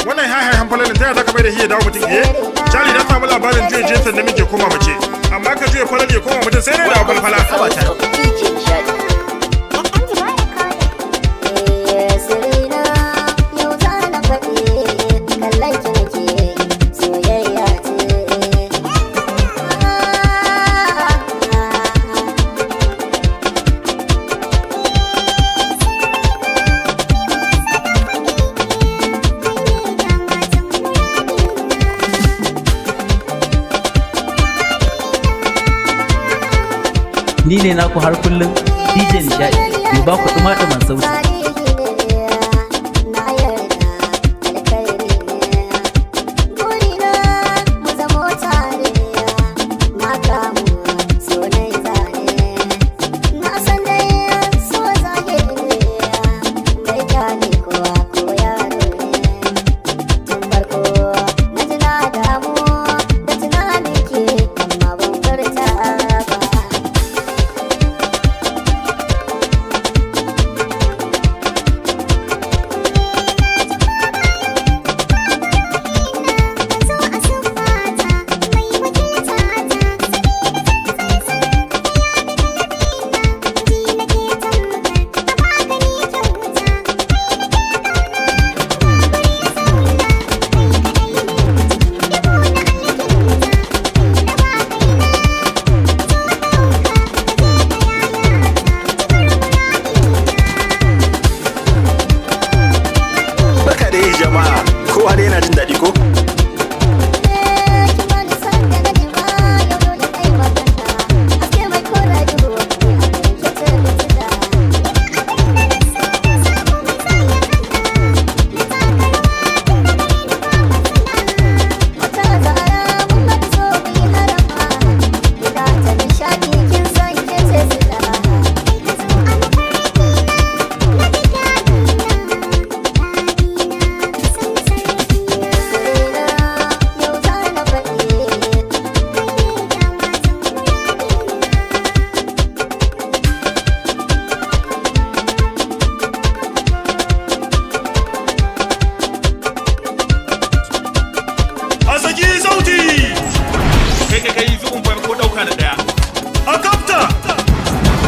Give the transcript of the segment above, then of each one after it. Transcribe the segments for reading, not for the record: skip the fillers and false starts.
Wannan haihayen hanfalalin ta yaya zaka bai da hiya dawo mutum Charlie na samu labarin juya jinsin namiji ya koma mace. Amma ka juya falal ya koma mutum sai dai da falfala. Ni ne naku har kullum DJ Nishadi, mai ba ku ɗuma-ɗuman sauti. Kowa dai yana jin daɗi ko?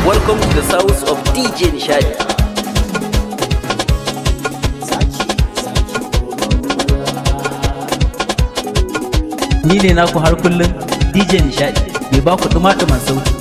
Welcome to the sounds of DJ Nishadi. Ni ne naku har kullum DJ Nishadi, mai ba ku ɗuma-ɗuman sauti.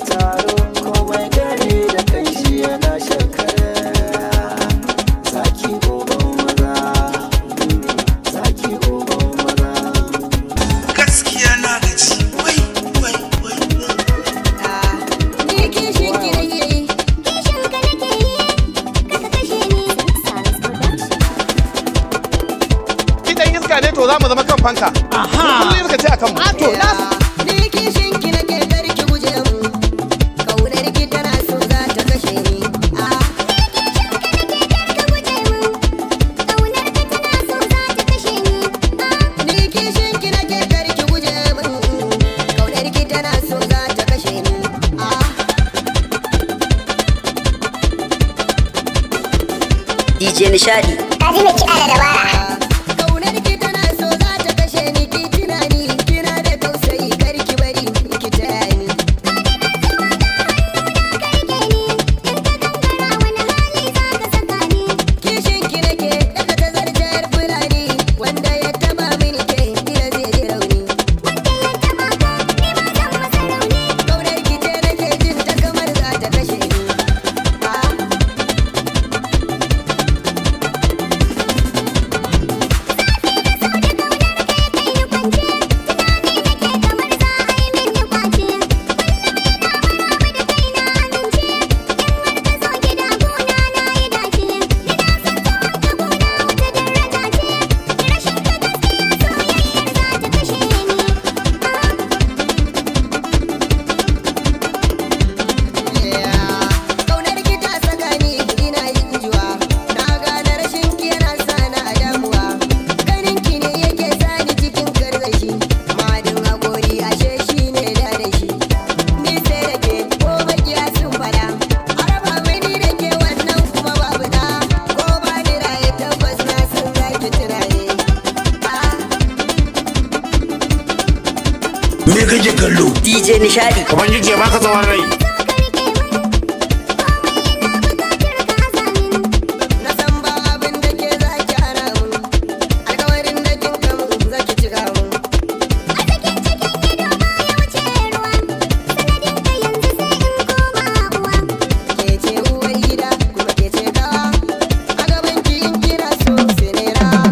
Taro za mu zama kan fanka. Kullum suka ce akan mu. to ni kishin ki nake karki guje mu kaunar ki tana so za ta kashe ni ni kishin ki nake karki guje mu kaunar ki tana so za ta kashe ni DJ Nishadi. Kaji mai kiɗa da dabara. kaunar ki tana so za ta kashe ni ki tunani kina da tausayi karki bari ki taya ni kishin ki nake daga ta zarjar fulani wanda ya taba mini ke ina zai ji rauni kaunar ki ce nake jin ta kamar za ta kashe ni kaunar ki ta saka ni ina yin juwa na gane rashin ki yana sa na a damuwa ganin ki ne yake sani cikin karzashi madin hakori ashe shi ne da shi ni sai da ke ko makiya sun fada araba mini da ke wannan kuma babu da ko ba ni raye tabbas na san za ki tunane Me kake kallo? DJ Nishadi. Kaman jijiya baka tsawon rai. na san ba abin da ke za ki hana mun alkawarin da kin kamun za ki cika mun ke ce uwar gida kuma ke ce kawa a gaban ki in kira so sai ne rawa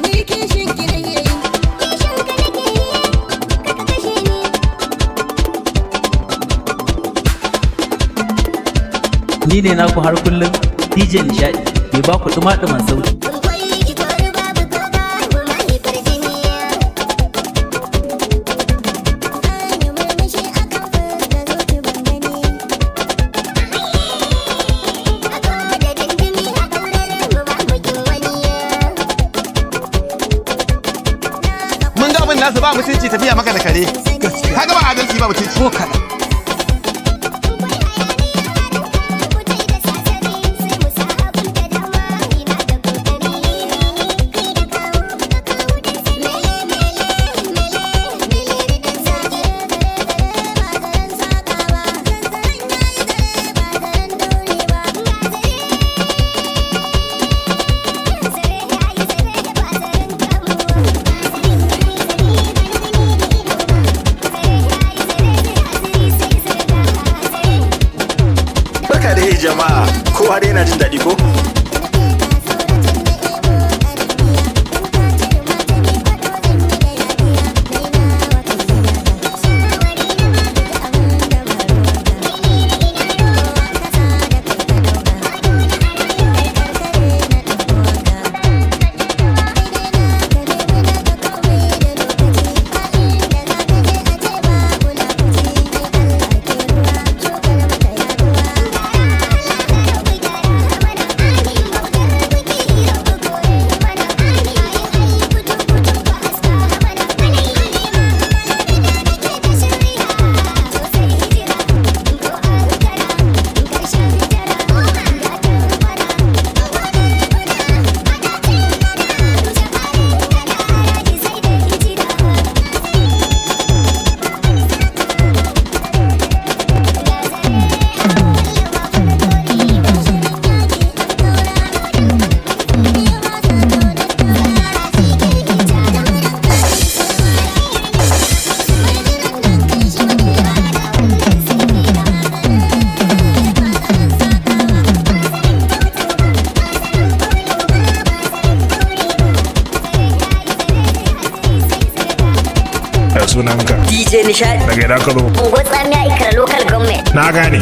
ni kishin ki nake yi Ni ne naku har kullum DJ Nishadi mai ba ku duma-duman sauti. Mun ga abin nasu ba mutunci tafiya maka da kare. Kaga ba adalci ba mutunci. Ko kaɗan. Barka da jama'a. Kowa dai yana jin daɗi ko? sunanka DJ Nishadi. daga ina ka zo Unguwar tsamiya Ikra local government. na gane